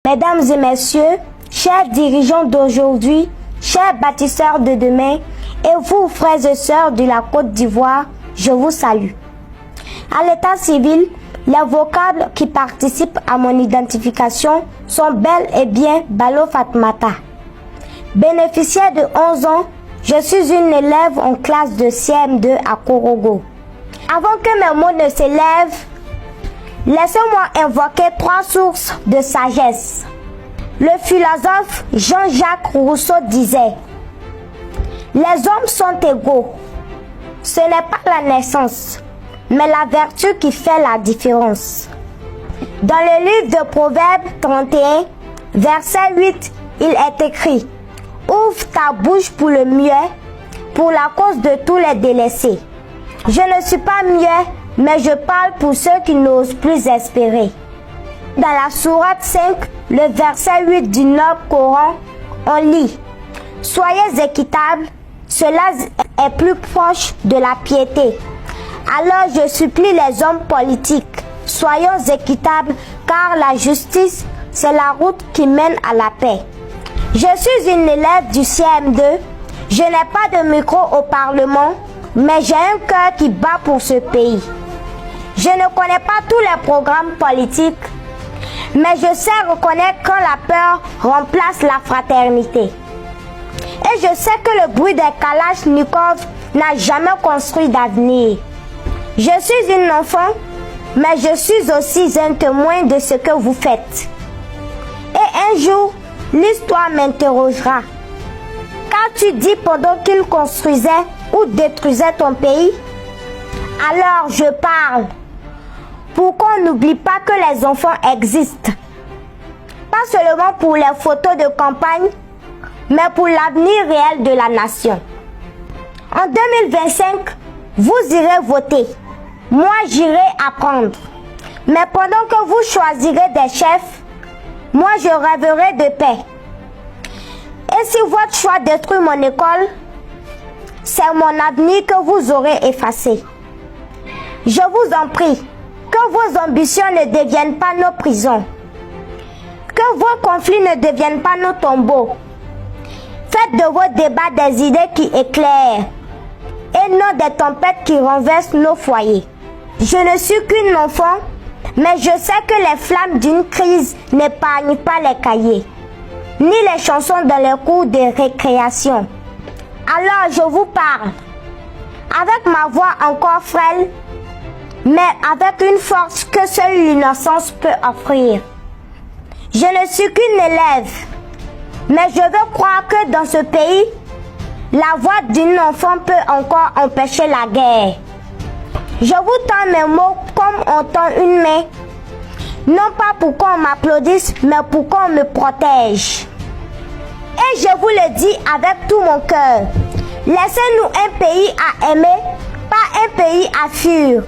Mesdames et messieurs, chers dirigeants d'aujourd'hui, chers bâtisseurs de demain, et vous, frères et sœurs de la Côte d'Ivoire, je vous salue. À l'état civil, les vocables qui participent à mon identification sont bel et bien Balo Fatmata. Bénéficiaire de 11 ans, je suis une élève en classe de CM2 à Korogo. Avant que mes mots ne s'élèvent, laissez-moi invoquer 3 sources de sagesse. Le philosophe Jean-Jacques Rousseau disait: les hommes sont égaux. Ce n'est pas la naissance, mais la vertu qui fait la différence. Dans le livre de Proverbes 31, verset 8, il est écrit: ouvre ta bouche pour le mieux, pour la cause de tous les délaissés. Je ne suis pas mieux, mais je parle pour ceux qui n'osent plus espérer. Dans la sourate 5, le verset 8 du Noble Coran, on lit: soyez équitables, cela est plus proche de la piété. Alors je supplie les hommes politiques, soyons équitables, car la justice, c'est la route qui mène à la paix. Je suis une élève du CM2, je n'ai pas de micro au Parlement, mais j'ai un cœur qui bat pour ce pays. Je ne connais pas tous les programmes politiques, mais je sais reconnaître quand la peur remplace la fraternité. Et je sais que le bruit des Kalachnikov n'a jamais construit d'avenir. Je suis une enfant, mais je suis aussi un témoin de ce que vous faites. Et un jour, l'histoire m'interrogera. Qu'as-tu dit pendant qu'il construisait ou détruisait ton pays? Alors je parle. Pour qu'on n'oublie pas que les enfants existent. Pas seulement pour les photos de campagne, mais pour l'avenir réel de la nation. En 2025, vous irez voter. Moi, j'irai apprendre. Mais pendant que vous choisirez des chefs, moi, je rêverai de paix. Et si votre choix détruit mon école, c'est mon avenir que vous aurez effacé. Je vous en prie, que vos ambitions ne deviennent pas nos prisons. Que vos conflits ne deviennent pas nos tombeaux. Faites de vos débats des idées qui éclairent et non des tempêtes qui renversent nos foyers. Je ne suis qu'une enfant, mais je sais que les flammes d'une crise n'épargnent pas les cahiers, ni les chansons dans les cours de récréation. Alors je vous parle, avec ma voix encore frêle, mais avec une force que seule l'innocence peut offrir. Je ne suis qu'une élève, mais je veux croire que dans ce pays, la voix d'une enfant peut encore empêcher la guerre. Je vous tends mes mots comme on tend une main, non pas pour qu'on m'applaudisse, mais pour qu'on me protège. Et je vous le dis avec tout mon cœur, laissez-nous un pays à aimer, pas un pays à fuir.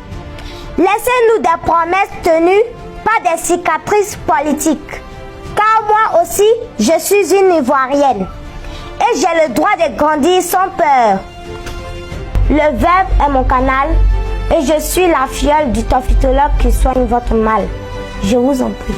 Laissez-nous des promesses tenues, pas des cicatrices politiques. Car moi aussi, je suis une Ivoirienne. Et j'ai le droit de grandir sans peur. Le Verbe est mon canal. Et je suis la filleule du tophytologue qui soigne votre mal. Je vous en prie.